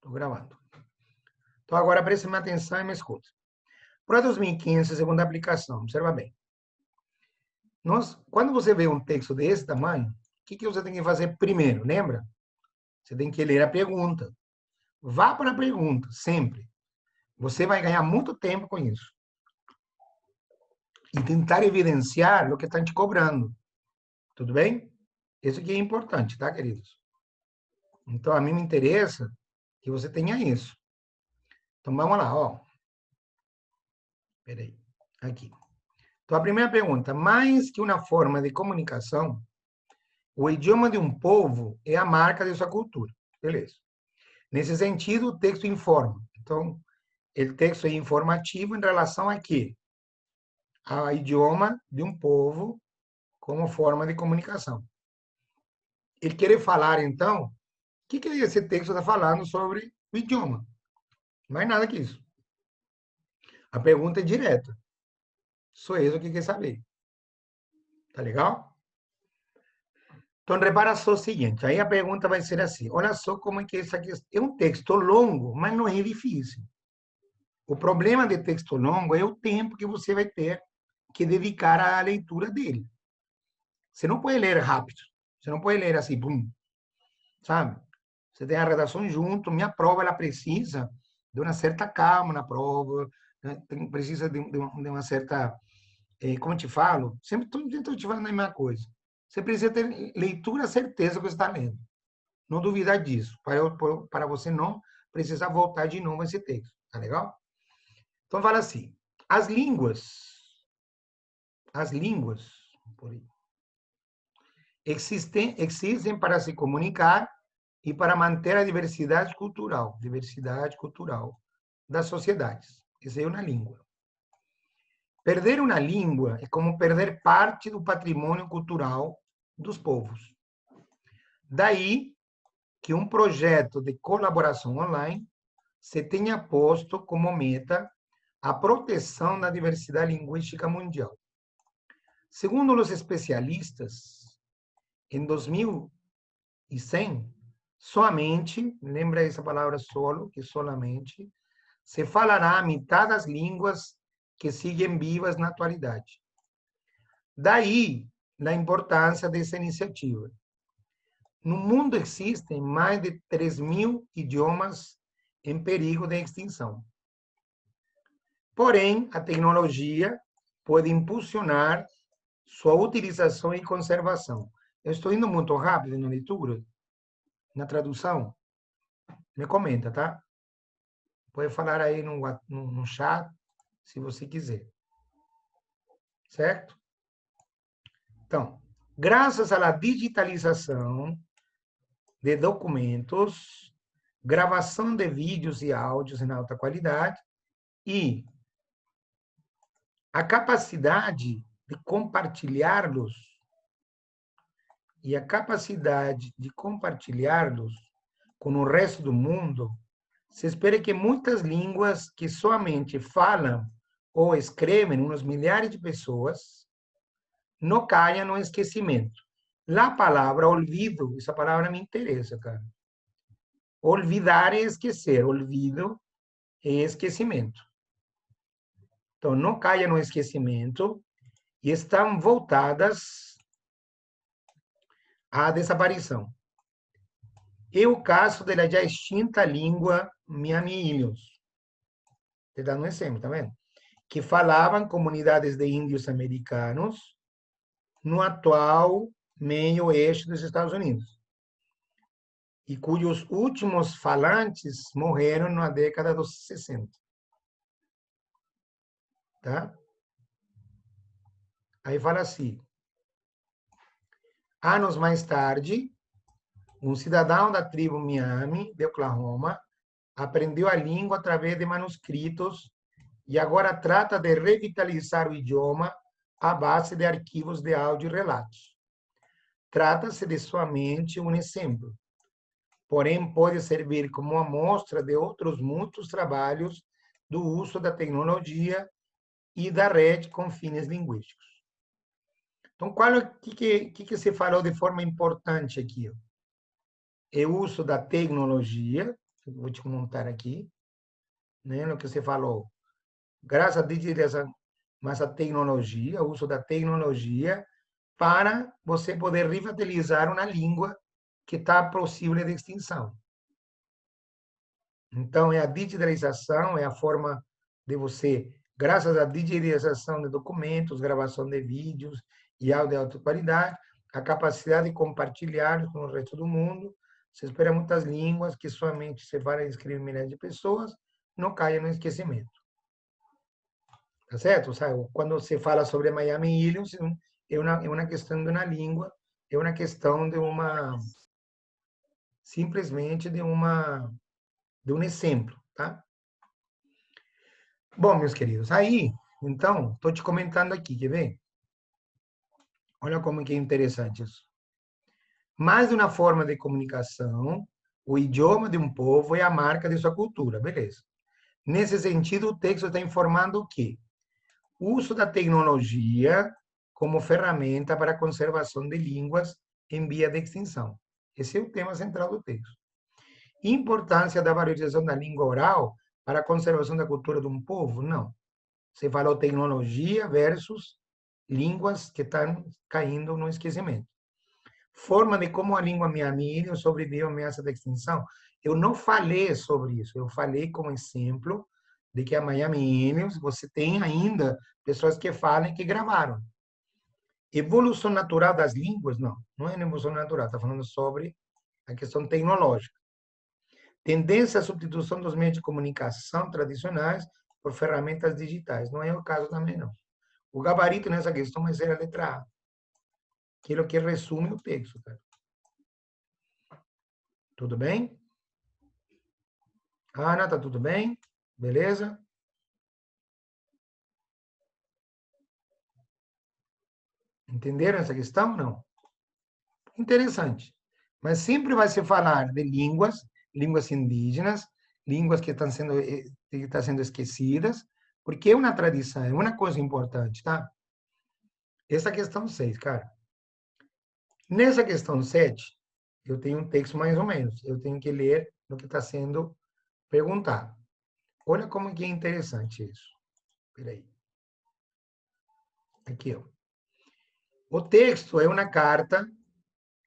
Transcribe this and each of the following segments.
Estou gravando. Então, agora preste atenção e me escuta. Para 2015, segunda aplicação, observa bem. Quando você vê um texto desse tamanho, o que você tem que fazer primeiro? Lembra? Você tem que ler a pergunta. Vá para a pergunta, sempre. Você vai ganhar muito tempo com isso. E tentar evidenciar o que estão te cobrando. Tudo bem? Isso aqui é importante, tá, queridos? Então, a mim me interessa que você tenha isso. Então, vamos lá, ó. Peraí. Aqui. Então, a primeira pergunta. Mais que uma forma de comunicação, o idioma de um povo é a marca de sua cultura. Beleza. Nesse sentido, o texto informa. Então, o texto é informativo em relação a quê? Ao idioma de um povo como forma de comunicação. Ele quer falar, então, o que esse texto está falando sobre o idioma? Mais nada que isso. A pergunta é direta. Só isso que quer saber. Tá legal? Então, repara só o seguinte. Aí a pergunta vai ser assim. Olha só como é que essa questão... É um texto longo, mas não é difícil. O problema de texto longo é o tempo que você vai ter que dedicar à leitura dele. Você não pode ler rápido. Você não pode ler assim, pum, sabe? Você tem a redação junto. Minha prova, ela precisa de uma certa calma na prova, né? Precisa de uma certa... como te falo? Sempre estou te falando a mesma coisa. Você precisa ter leitura, certeza que você está lendo. Não duvidar disso, para você não precisar voltar de novo esse texto. Tá legal? Então, fala assim. As línguas, por aí, existem para se comunicar e para manter a diversidade cultural das sociedades. Essa é uma língua. Perder uma língua é como perder parte do patrimônio cultural dos povos. Daí que um projeto de colaboração online se tenha posto como meta a proteção da diversidade linguística mundial. Segundo os especialistas, em 2100, somente, lembra essa palavra solo, que solamente, se falará a metade das línguas que siguen vivas na atualidade. Daí a importância dessa iniciativa. No mundo existem mais de 3.000 idiomas em perigo de extinção. Porém, a tecnologia pode impulsionar sua utilização e conservação. Eu estou indo muito rápido na leitura, na tradução? Me comenta, tá? Pode falar aí no chat, se você quiser. Certo? Então, graças à digitalização de documentos, gravação de vídeos e áudios em alta qualidade e a capacidade de compartilhá-los com o resto do mundo, se espera que muitas línguas que somente falam ou escrevem uns milhares de pessoas não caiam no esquecimento. A palavra olvido, essa palavra me interessa, cara. Olvidar é esquecer, olvido é esquecimento. Então, não caia no esquecimento e estão voltadas à desaparição. É o caso da já extinta língua Miami-Ilhos. Estou dando um exemplo, tá vendo? Que falavam comunidades de índios americanos no atual meio oeste dos Estados Unidos, e cujos últimos falantes morreram na década dos 60. Tá? Aí fala assim, anos mais tarde, um cidadão da tribo Miami, de Oklahoma, aprendeu a língua através de manuscritos e agora trata de revitalizar o idioma à base de arquivos de áudio e relatos. Trata-se de somente um exemplo, porém pode servir como amostra de outros muitos trabalhos do uso da tecnologia e da rede com fins linguísticos. Então, o que se falou de forma importante aqui? É o uso da tecnologia, vou te montar aqui, né, no que você falou. Graças à digitalização, mas a tecnologia, o uso da tecnologia para você poder revitalizar uma língua que está possível de extinção. Então, é a digitalização, é a forma de você, graças à digitalização de documentos, gravação de vídeos e áudio de alta qualidade, a capacidade de compartilhar com o resto do mundo. Você espera muitas línguas que somente se para escrever milhares de pessoas, não caia no esquecimento. Tá certo? Sabe? Quando se fala sobre Miami Ilhos, é uma questão de uma língua, é uma questão de uma, simplesmente de um exemplo, tá? Bom, meus queridos, aí, então, estou te comentando aqui, quer ver? Olha como que é interessante isso. Mais de uma forma de comunicação, o idioma de um povo é a marca de sua cultura, beleza. Nesse sentido, o texto está informando o quê? O uso da tecnologia como ferramenta para a conservação de línguas em via de extinção. Esse é o tema central do texto. Importância da valorização da língua oral para a conservação da cultura de um povo? Não. Você falou tecnologia versus línguas que estão caindo no esquecimento. Forma de como a língua miami-índio sobreviveu à ameaça de extinção. Eu não falei sobre isso. Eu falei como exemplo de que a miami-índios, você tem ainda pessoas que falam e que gravaram. Evolução natural das línguas? Não, não é evolução natural. Está falando sobre a questão tecnológica. Tendência à substituição dos meios de comunicação tradicionais por ferramentas digitais. Não é o caso também, não. O gabarito nessa questão vai ser a letra A, que é o que resume o texto. Cara. Tudo bem? Ana, tá tudo bem? Beleza? Entenderam essa questão? Não. Interessante. Mas sempre vai se falar de línguas indígenas, línguas que estão sendo esquecidas, porque é uma tradição, é uma coisa importante, tá? Essa questão 6, cara. Nessa questão 7, eu tenho um texto mais ou menos. Eu tenho que ler o que está sendo perguntado. Olha como que é interessante isso. Espera aí. Aqui, ó. O texto é uma carta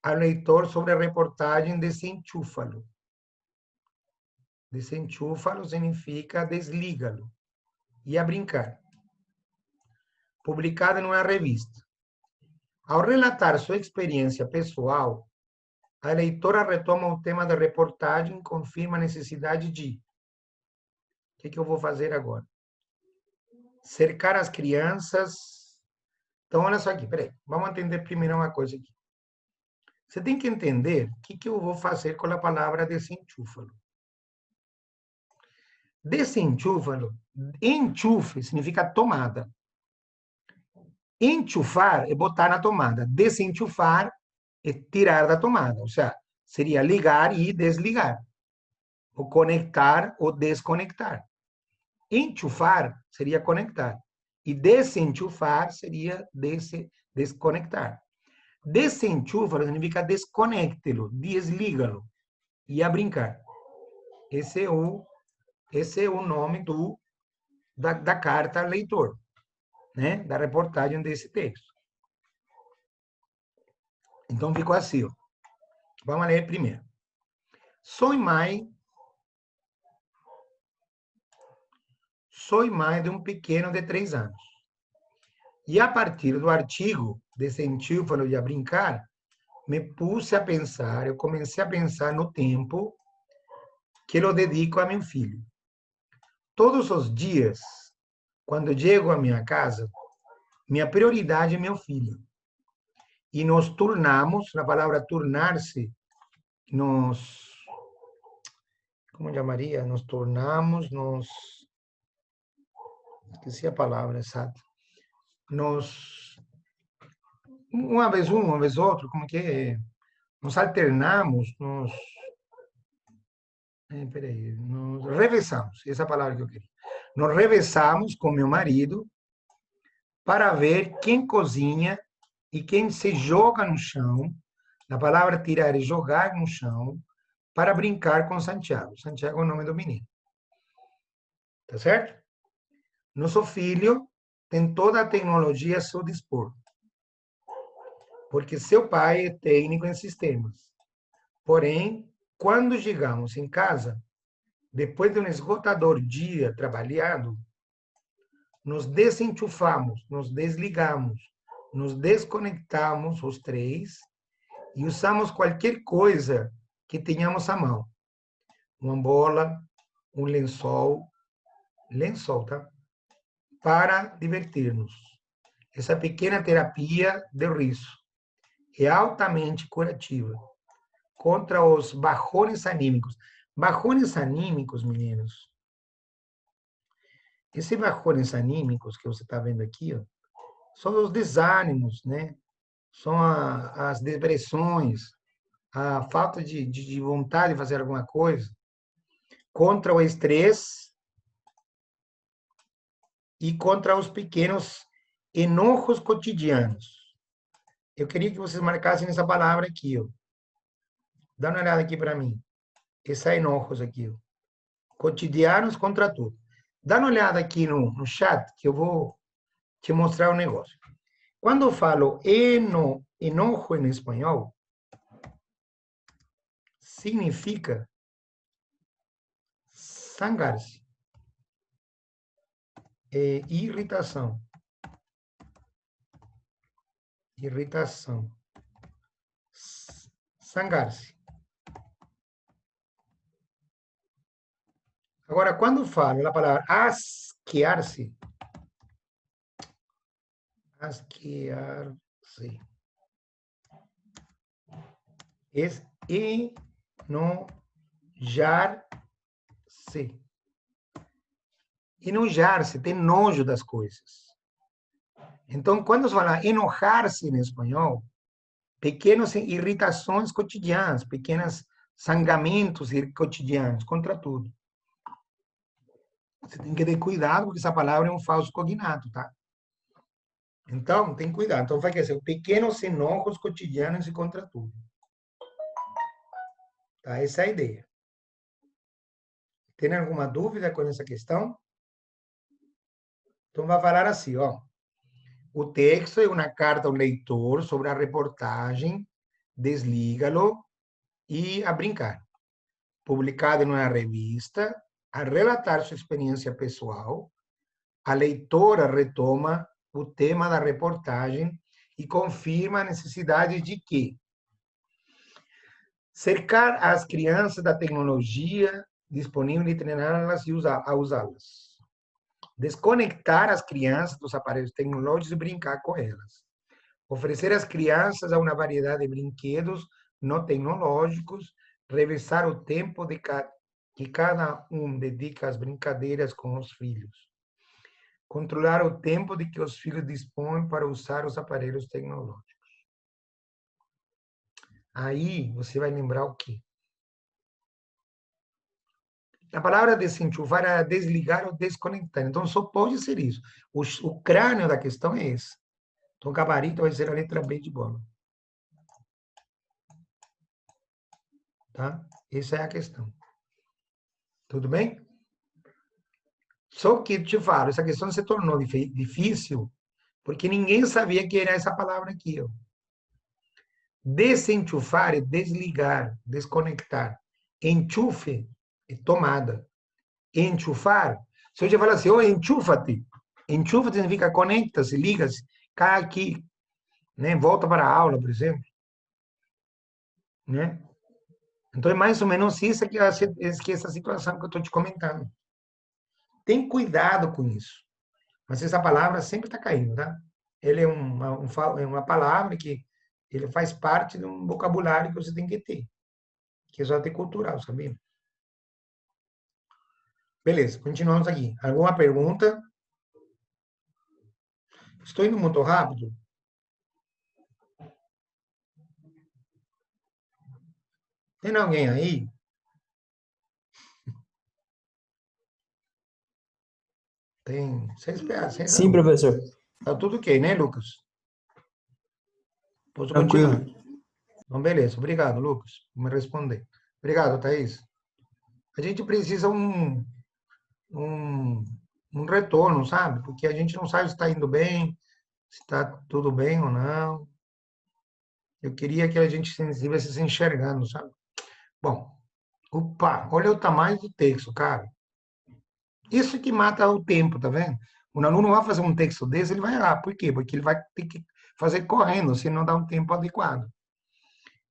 ao leitor sobre a reportagem Desenchúfalo. Desenchúfalo significa desliga-lo. E a brincar. Publicada numa revista. Ao relatar sua experiência pessoal, a leitora retoma o tema da reportagem e confirma a necessidade de... O que eu vou fazer agora? Cercar as crianças. Então, olha só aqui, peraí. Vamos entender primeiro uma coisa aqui. Você tem que entender o que eu vou fazer com a palavra desenchúfalo. Desenchúfalo, enchufe significa tomada. Enchufar é botar na tomada. Desenchufar é tirar da tomada. Ou seja, seria ligar e desligar. Ou conectar ou desconectar. Enchufar seria conectar. E desenchufar seria desconectar. Desenchúfalo significa desconecte-lo, desliga-lo. E a brincar. Esse é o nome da carta ao leitor, né? Da reportagem desse texto. Então, ficou assim. Ó. Vamos ler primeiro. Sou mãe de um pequeno de 3 anos. E a partir do artigo Desenchúfalo e a brincar, me puse a pensar, eu comecei a pensar no tempo que eu dedico a meu filho. Todos os dias, quando chego à minha casa, minha prioridade é meu filho. E nos turnamos, a palavra turnar-se, como chamaria? Nos tornamos, esqueci a palavra exata. Uma vez um, uma vez outro, como que é? Nos alternamos, nos revezamos, essa palavra que eu queria. Nos revezamos com meu marido para ver quem cozinha e quem se joga no chão. A palavra tirar é jogar no chão para brincar com Santiago. Santiago é o nome do menino. Tá certo? Nosso filho tem toda a tecnologia a seu dispor, porque seu pai é técnico em sistemas. Porém, quando chegamos em casa, depois de um esgotador dia trabalhado, nos desenchufamos, nos desligamos, nos desconectamos os três e usamos qualquer coisa que tenhamos à mão. Uma bola, um lençol, tá? Para divertir-nos. Essa pequena terapia de riso é altamente curativa contra os bajones anímicos. Bajones anímicos, meninos. Esses bajones anímicos que você está vendo aqui, ó, são os desânimos, né? São as depressões, a falta de vontade de fazer alguma coisa, contra o estresse e contra os pequenos enojos cotidianos. Eu queria que vocês marcassem essa palavra aqui, ó. Dá uma olhada aqui para mim. Esses enojos aqui, ó. Cotidianos contra tudo. Dá uma olhada aqui no chat, que eu vou te mostrar um negócio. Quando eu falo enojo em espanhol, significa zangar-se, irritação. Irritação. Zangar-se. Agora, quando falo a palavra asquear-se, asquear-se, é enojar-se. Enojar-se, ter nojo das coisas. Então, quando se fala enojar-se em espanhol, pequenas irritações cotidianas, pequenos zangamentos cotidianos contra tudo. Você tem que ter cuidado, porque essa palavra é um falso cognato, tá? Então, tem cuidado. Então, vai ser pequenos enojos cotidianos e contra tudo. Tá? Essa é a ideia. Tem alguma dúvida com essa questão? Então, vai falar assim, ó. O texto é uma carta ao leitor sobre a reportagem Desliga-lo e a brincar, publicada em uma revista. A relatar sua experiência pessoal, a leitora retoma o tema da reportagem e confirma a necessidade de que cercar as crianças da tecnologia disponível e treiná-las a usá-las. Desconectar as crianças dos aparelhos tecnológicos e brincar com elas. Oferecer às crianças uma variedade de brinquedos não tecnológicos, revezar o tempo que cada um dedica às brincadeiras com os filhos. Controlar o tempo de que os filhos dispõem para usar os aparelhos tecnológicos. Aí você vai lembrar o quê? A palavra desenchufar é desligar ou desconectar. Então, só pode ser isso. O crânio da questão é esse. Então, o gabarito vai ser a letra B de bola. Tá? Essa é a questão. Tudo bem? Só que, te falo, essa questão se tornou difícil porque ninguém sabia que era essa palavra aqui. Ó. Desenchufar é desligar, desconectar. Enchufe é tomada. Enchufar, se eu te falar assim, oh, enchufa-te. Enchufa significa conecta-se, liga-se, cai aqui, né? Volta para a aula, por exemplo. Né? Então, é mais ou menos isso que essa situação que eu estou te comentando. Tem cuidado com isso. Mas essa palavra sempre está caindo, tá? Ele é uma palavra que ele faz parte de um vocabulário que você tem que ter. Que é só ter cultural, sabia? Beleza, continuamos aqui. Alguma pergunta? Estou indo muito rápido? Tem alguém aí? Tem. Sim, professor. Tá tudo ok, né, Lucas? Posso Tranquilo. continuar? Então, beleza. Obrigado, Lucas, por me responder. Obrigado, Thaís. A gente precisa um, um retorno, sabe? Porque a gente não sabe se está indo bem, se está tudo bem ou não. Eu queria que a gente estivesse se enxergando, sabe? Bom, opa, olha o tamanho do texto, cara. Isso que mata o tempo, tá vendo? O aluno vai fazer um texto desse, ele vai errar. Por quê? Porque ele vai ter que fazer correndo, se não dá um tempo adequado. O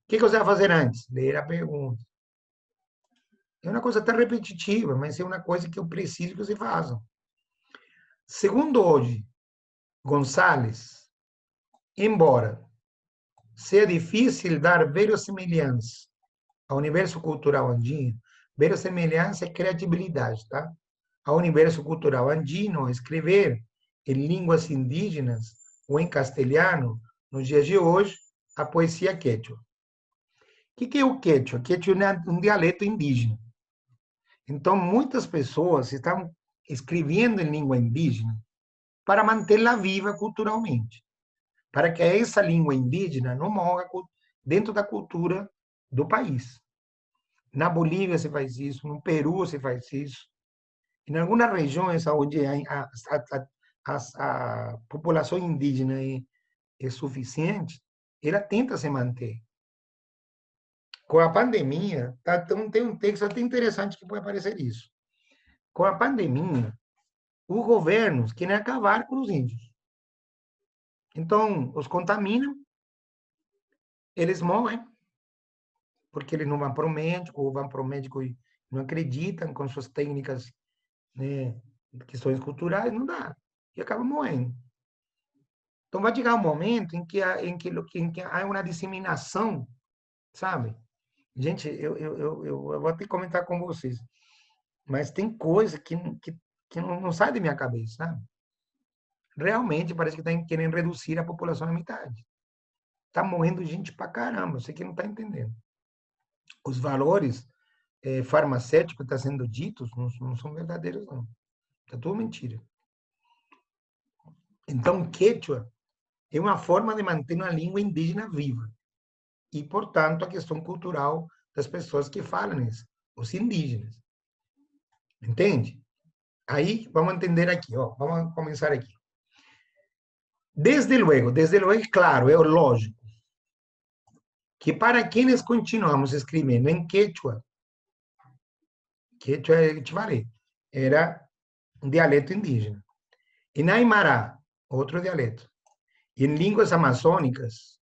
que você vai fazer antes? Ler a pergunta. É uma coisa até repetitiva, mas é uma coisa que eu preciso que você faça. Segundo hoje, Gonçalves, embora seja difícil dar verossimilhança ao universo cultural andino, verossimilhança é credibilidade, tá? Ao universo cultural andino, escrever em línguas indígenas ou em castelhano, nos dias de hoje, a poesia quechua. O que é o quechua? Quechua é um dialeto indígena. Então, muitas pessoas estão escrevendo em língua indígena para mantê-la viva culturalmente, para que essa língua indígena não morra dentro da cultura do país. Na Bolívia se faz isso, no Peru se faz isso. Em algumas regiões onde a população indígena é suficiente, ela tenta se manter. Com a pandemia, tem um texto até interessante que pode aparecer isso. Com a pandemia, os governos querem acabar com os índios. Então, os contaminam, eles morrem, porque eles não vão para o médico, ou vão para o médico e não acreditam com suas técnicas, né, questões culturais, não dá. E acabam morrendo. Então, vai chegar um momento em que há uma disseminação, sabe? Gente, eu vou até comentar com vocês, mas tem coisa que não sai da minha cabeça, sabe? Realmente parece que estão querendo reduzir a população à metade. Está morrendo gente pra caramba, você que não está entendendo. Os valores farmacêuticos que estão sendo ditos não são verdadeiros, não. É tudo mentira. Então, quechua é uma forma de manter uma língua indígena viva. E, portanto, a questão cultural das pessoas que falam isso, os indígenas. Entende? Aí, vamos entender aqui, ó, vamos começar aqui. Desde luego, claro, é lógico, que para quienes continuamos escrevendo em quechua, quechua é Itivaré, era um dialeto indígena. Em Aymara, outro dialeto. E em línguas amazônicas,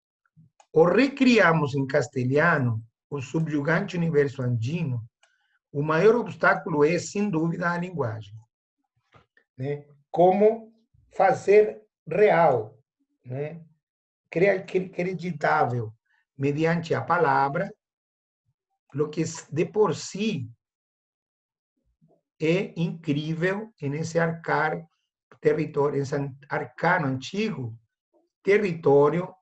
ou recriamos em castelhano o subjugante universo andino, o maior obstáculo é, sem dúvida, a linguagem. Né? Como fazer real, né? Creditável, mediante a palavra, o que de por si é incrível nesse território, esse arcano antigo território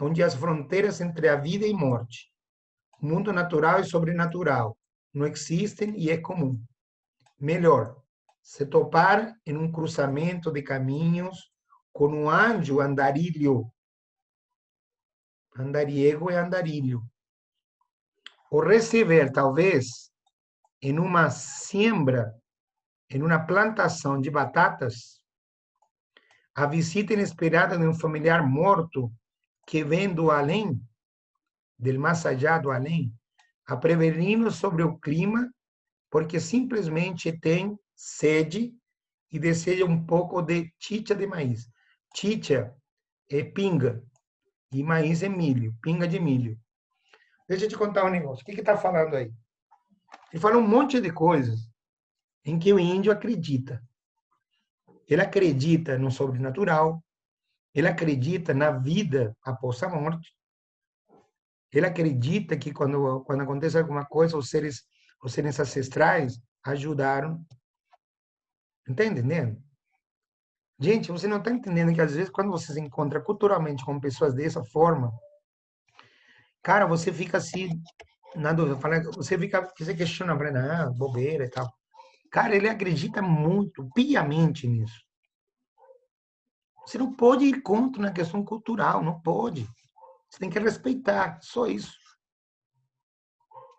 onde as fronteiras entre a vida e morte, mundo natural e sobrenatural, não existem e é comum. Melhor, se topar em um cruzamento de caminhos com um anjo andarilho, andariego é andarilho, ou receber, talvez, em uma siembra, em uma plantação de batatas, a visita inesperada de um familiar morto que vem do além, del mais allá do além, a prevenir-nos sobre o clima, porque simplesmente tem sede e deseja um pouco de chicha de maíz. Chicha é pinga e maíz é milho, pinga de milho. Deixa eu te contar um negócio. O que está falando aí? Ele fala um monte de coisas em que o índio acredita. Ele acredita no sobrenatural, ele acredita na vida após a morte, ele acredita que quando acontece alguma coisa, os seres ancestrais ajudaram. Está entendendo? Gente, você não está entendendo que às vezes quando você se encontra culturalmente com pessoas dessa forma, cara, você fica assim, na dúvida, você questiona, falando, bobeira e tal. Cara, ele acredita muito, piamente nisso. Você não pode ir contra na questão cultural, não pode. Você tem que respeitar, só isso.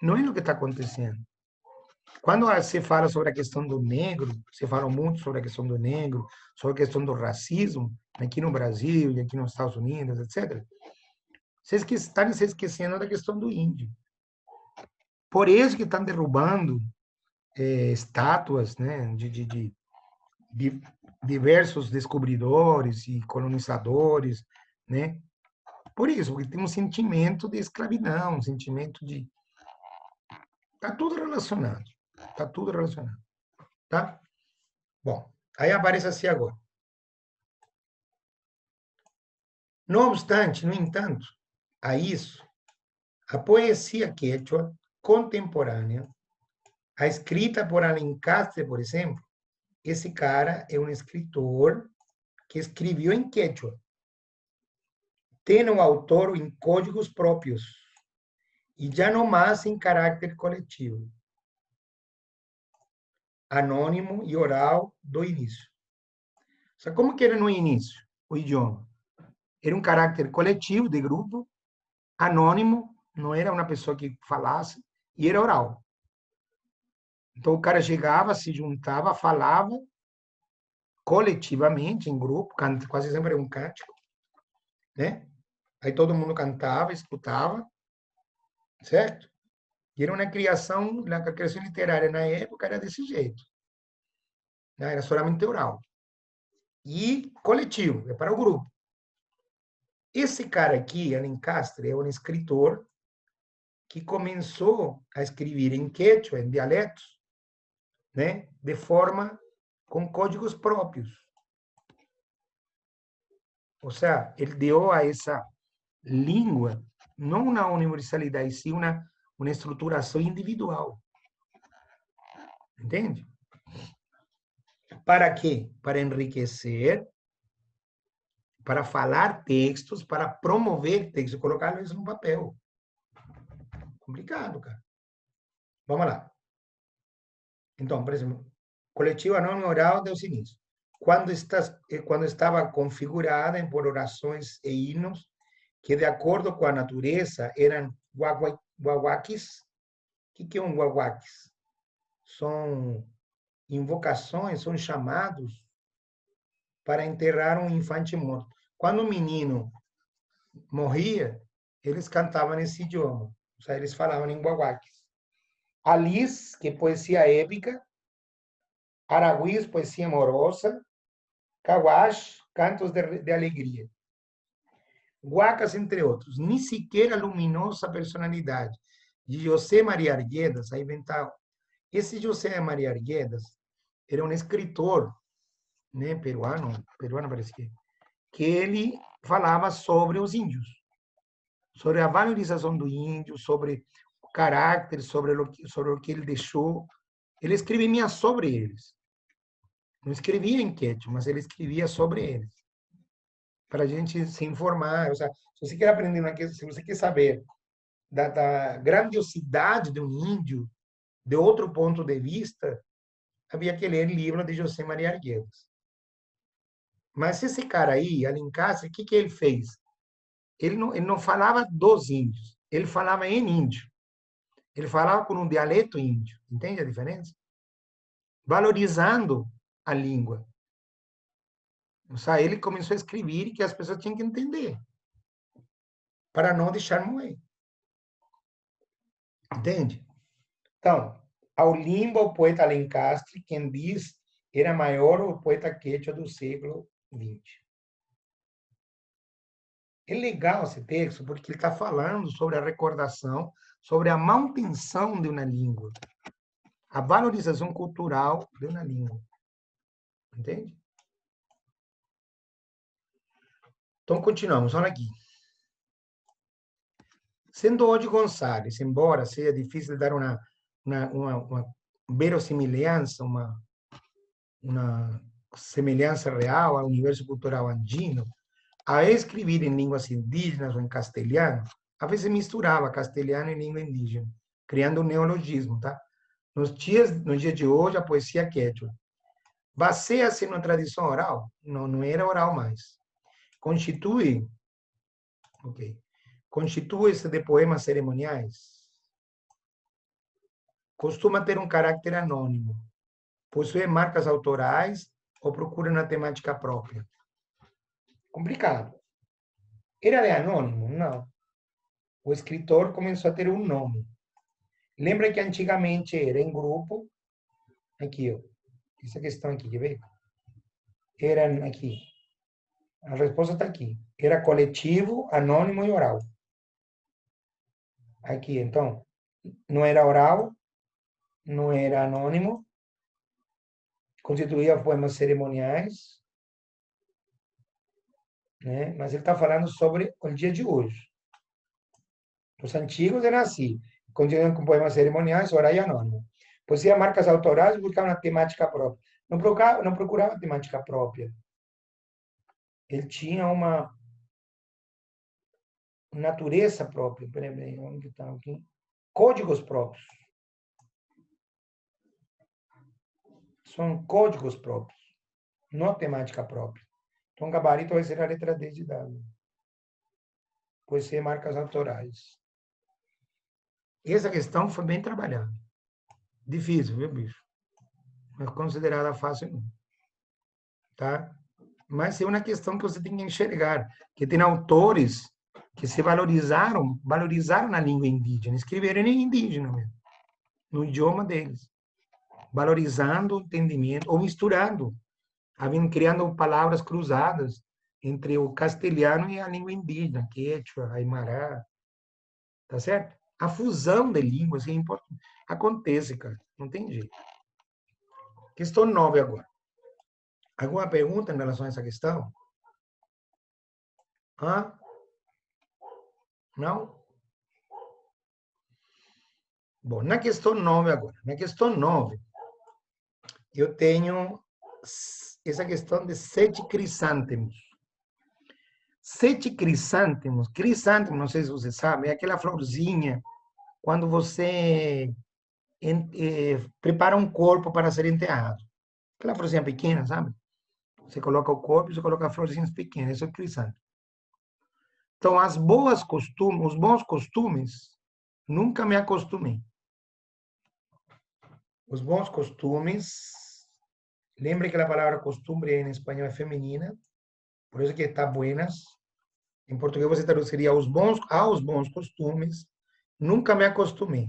não é o que está acontecendo. Quando se fala sobre a questão do negro, se fala muito sobre a questão do negro, sobre a questão do racismo, aqui no Brasil e aqui nos Estados Unidos, etc. Vocês que estão se esquecendo da questão do índio. Por isso que estão derrubando estátuas, né, de diversos descobridores e colonizadores, né? Por isso, porque tem um sentimento de escravidão, um sentimento de... Está tudo relacionado. Está tudo relacionado. Tá? Bom, aí aparece assim agora. No obstante, no entanto, a isso, a poesia quechua contemporânea, a escrita por Alencastre, por exemplo, esse cara é um escritor que escreveu em quechua, tendo o autor em códigos próprios, e já não mais em caráter coletivo, anônimo e oral do início. Só como que era no início o idioma? Era um caráter coletivo, de grupo, anônimo, não era uma pessoa que falasse, e era oral. Então o cara chegava, se juntava, falava coletivamente, em grupo, quase sempre era um cântico, né? Aí todo mundo cantava, escutava, certo? E era uma criação, a criação literária na época era desse jeito. Né? Era solamente oral. E coletivo, é para o grupo. Esse cara aqui, Alencastre, é um escritor que começou a escrever em quechua, em dialetos, né? De forma com códigos próprios. Ou seja, ele deu a essa língua não uma universalidade, sim uma estruturação individual. Entende? Para quê? Para enriquecer, para falar textos, para promover textos, colocar isso no papel. Complicado, cara. Vamos lá. Então, por exemplo, coletivo anônimo oral deu o seguinte: quando estava configurada por orações e hinos que, de acordo com a natureza, eram guaguaquis. O que é um guaguaquis? São invocações, são chamados para enterrar um infante morto. Quando o menino morria, eles cantavam nesse idioma. Ou seja, eles falavam em guaguaquis. Alice, que é poesia épica. Araguiz, poesia amorosa. Caguás, cantos de alegria. Guacas, entre outros. Nem sequer a luminosa personalidade de José Maria Arguedas, aí vem tal. Esse José Maria Arguedas era um escritor, né, peruano parece que ele falava sobre os índios, sobre a valorização do índio, sobre o caráter, sobre o que ele deixou. Ele escrevia sobre eles. Não escrevia em quechua, mas ele escrevia sobre eles. Para a gente se informar. Ou seja, se você quer aprender, se você quer saber da grandiosidade de um índio, de outro ponto de vista, havia que ler o livro de José Maria Arguedas. Mas esse cara aí, Alencastre, o que ele fez? Ele não falava dos índios, ele falava em índio. Ele falava com um dialeto índio. Entende a diferença? Valorizando a língua. Ou seja, ele começou a escrever que as pessoas tinham que entender, para não deixar morrer. Entende? Então, ao limbo, o poeta Alencastre, quem diz era maior o poeta quechua do século XX. É legal esse texto porque ele está falando sobre a recordação, sobre a manutenção de uma língua, a valorização cultural de uma língua. Entende? Então, continuamos. Olha aqui. Sendo hoje Gonçalves, embora seja difícil dar uma verossimilhança, uma semelhança real ao universo cultural andino, a escrever em línguas indígenas ou em castelhano, a vezes misturava castelhano e língua indígena, criando um neologismo, tá? Nos dias de hoje, a poesia quechua baseia-se na tradição oral, não era oral mais. Constitui-se de poemas cerimoniais, costuma ter um caráter anônimo, possui marcas autorais ou procura na temática própria? Complicado. Era de anônimo? Não. O escritor começou a ter um nome. Lembra que antigamente era em grupo? Aqui, ó. Essa questão aqui, quer ver? Era aqui. A resposta está aqui. Era coletivo, anônimo e oral. Aqui, então, não era oral, não era anônimo, constituía poemas cerimoniais, né? Mas ele está falando sobre o dia de hoje. Os antigos eram assim, continuam com poemas cerimoniais, oral e anônimo. Possuía marcas autorais e buscava uma temática própria. Não procurava temática própria. Ele tinha uma natureza própria. Peraí, onde está aqui? Códigos próprios. São códigos próprios, não temática própria. Então, gabarito vai ser a letra D de dado. Pois ser marcas autorais. Essa questão foi bem trabalhada. Difícil, viu, bicho? Mas considerada fácil, não. Tá? Mas é uma questão que você tem que enxergar, que tem autores que se valorizaram a língua indígena, escreveram em indígena mesmo, no idioma deles, valorizando o entendimento, ou misturando, criando palavras cruzadas entre o castelhano e a língua indígena, quechua, aimara, tá certo? A fusão de línguas é importante. Acontece, cara, não tem jeito. Questão 9 agora. Alguma pergunta em relação a essa questão? Hã? Não? Bom, na questão 9 agora. Na questão 9, eu tenho essa questão de 7 crisântemos. 7 crisântemos. Crisântemo, não sei se você sabe, é aquela florzinha quando você prepara um corpo para ser enterrado. Aquela florzinha pequena, sabe? Você coloca o corpo e você coloca florzinhas pequenas. Isso é crisântemo. Então, os bons costumes, nunca me acostumei. Os bons costumes, lembre que a palavra costumbre em espanhol é feminina, por isso que está buenas. Em português você traduziria aos bons costumes, nunca me acostumei.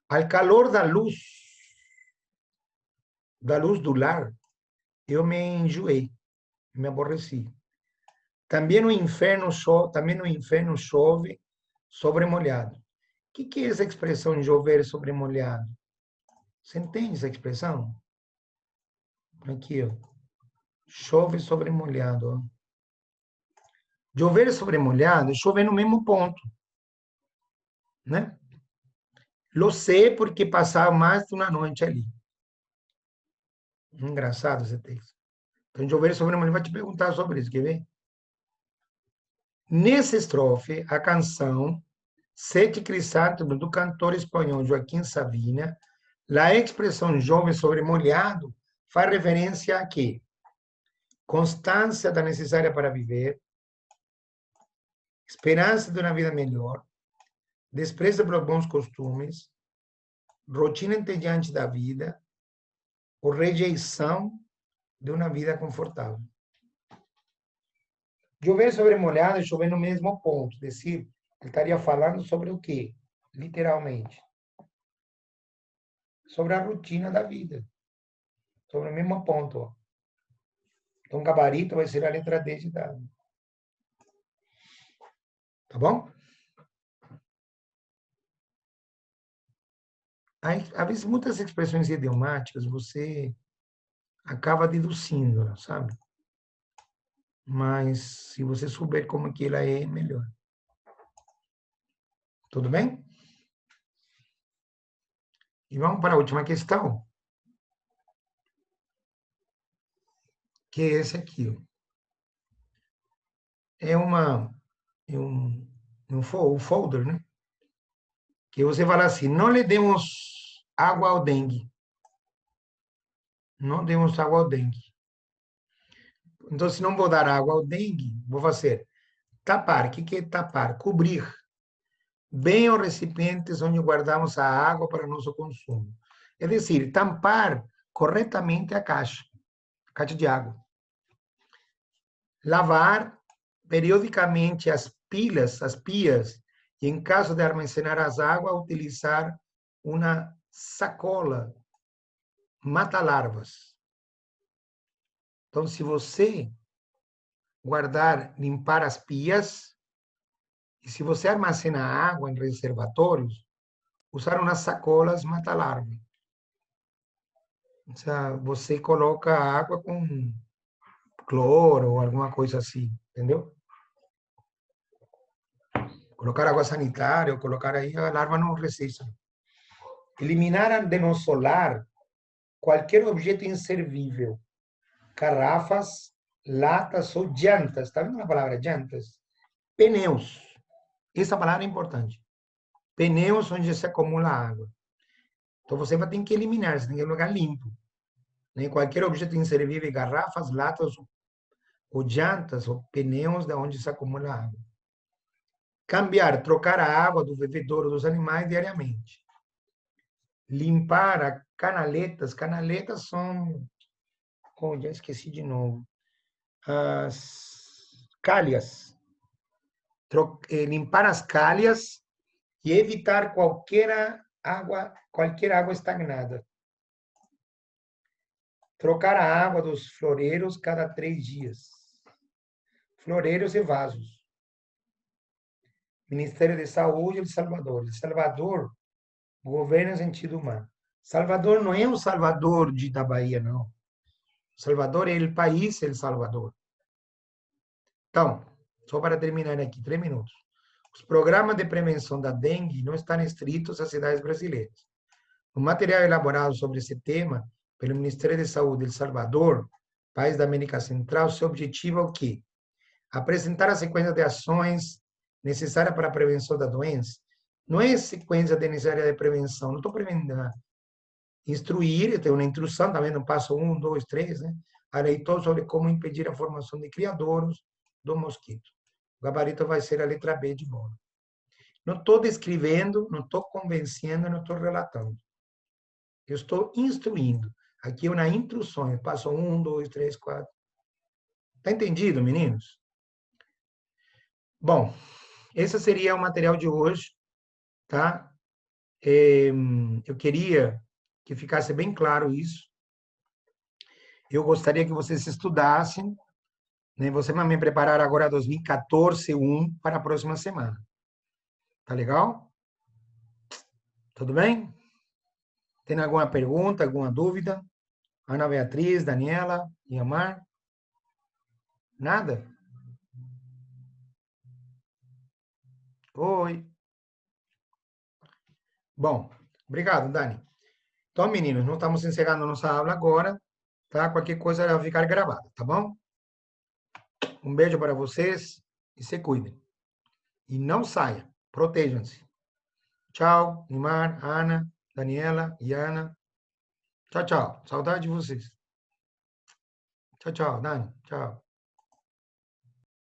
Al calor da luz do lar, eu me enjoei, me aborreci. Também no inferno chove sobre molhado. O que é essa expressão chover sobre molhado? Você entende essa expressão? Aqui, ó. Chove sobre molhado. Ó. Chover sobre molhado, chover no mesmo ponto. Né? Lo sei porque passava mais de uma noite ali. Engraçado esse texto. Então, chover sobre molhado, vai te perguntar sobre isso, quer ver? Nessa estrofe, a canção Sete Crisântemos, do cantor espanhol Joaquim Sabina, a expressão chove sobre molhado faz referência a quê? Constância da necessária para viver, esperança de uma vida melhor, desprezo pelos bons costumes, rotina entediante da vida, ou rejeição de uma vida confortável. Chover sobre molhado é chover no mesmo ponto, decir, ele estaria falando sobre o quê? Literalmente. Sobre a rotina da vida. Sobre o mesmo ponto. Ó. Então, gabarito vai ser a letra D de dado. Tá bom? Aí, às vezes, muitas expressões idiomáticas você acaba deduzindo, sabe? Mas, se você souber como que ela é, melhor. Tudo bem? E vamos para a última questão. Que é esse aqui. Ó. É um folder, né? Que você fala assim, não lhe demos água ao dengue. Não demos água ao dengue. Então, se não vou dar água ao dengue, vou fazer tapar. O que é tapar? Cobrir. bem os recipientes onde guardamos a água para nosso consumo. É decir, tampar corretamente a caixa de água. Lavar periodicamente as pias, e em caso de armazenar as águas, utilizar uma sacola mata-larvas. Então, se você limpar as pias, e se você armazena água em reservatórios, usar umas sacolas mata-larva. Você coloca água com cloro ou alguma coisa assim, entendeu? Colocar água sanitária ou colocar aí, a larva não resiste. Eliminar de no solar qualquer objeto inservível, garrafas, latas ou jantas. Está vendo a palavra jantas? Pneus. Essa palavra é importante. Pneus onde se acumula água. Então, você vai ter que eliminar, você tem que colocar limpo. Né? Qualquer objeto inservível, garrafas, latas ou jantas ou pneus de onde se acumula água. Cambiar, trocar a água do bebedouro dos animais diariamente. Limpar as canaletas. Canaletas são... Oh, já esqueci de novo. As calhas. Limpar as calhas e evitar qualquer água estagnada. Trocar a água dos floreiros cada 3 dias. Floreiros e vasos. Ministério de Saúde de Salvador. El Salvador governa em sentido humano. Salvador não é o Salvador da Bahia, não. Salvador é o país El Salvador. Então, só para terminar aqui, 3 minutos. Os programas de prevenção da dengue não estão restritos às cidades brasileiras. O material elaborado sobre esse tema pelo Ministério de Saúde de El Salvador, país da América Central, seu objetivo é o quê? Apresentar a sequência de ações necessárias para a prevenção da doença. Não é sequência necessária de prevenção, não estou prevenindo. Instruir, tem uma instrução também no passo 1, 2, 3, né? A leitor sobre como impedir a formação de criadouros do mosquito. O gabarito vai ser a letra B de bola. Não estou descrevendo, não estou convencendo, não estou relatando. Eu estou instruindo. Aqui é uma instrução. Passo 1, 2, 3, 4. Está entendido, meninos? Bom, esse seria o material de hoje, tá? Eu queria que ficasse bem claro isso. Eu gostaria que vocês estudassem, né? Você vai me preparar agora 2014, 1 para a próxima semana. Tá legal? Tudo bem? Tem alguma pergunta, alguma dúvida? Ana Beatriz, Daniela, Iamar? Nada? Oi. Bom, obrigado, Dani. Então, meninos, nós estamos encerrando nossa aula agora, tá? Qualquer coisa vai ficar gravada, tá bom? Um beijo para vocês e se cuidem. E não saiam, protejam-se. Tchau, Neymar, Ana, Daniela, Iana. Tchau, tchau. Saudade de vocês. Tchau, tchau, Dani. Tchau.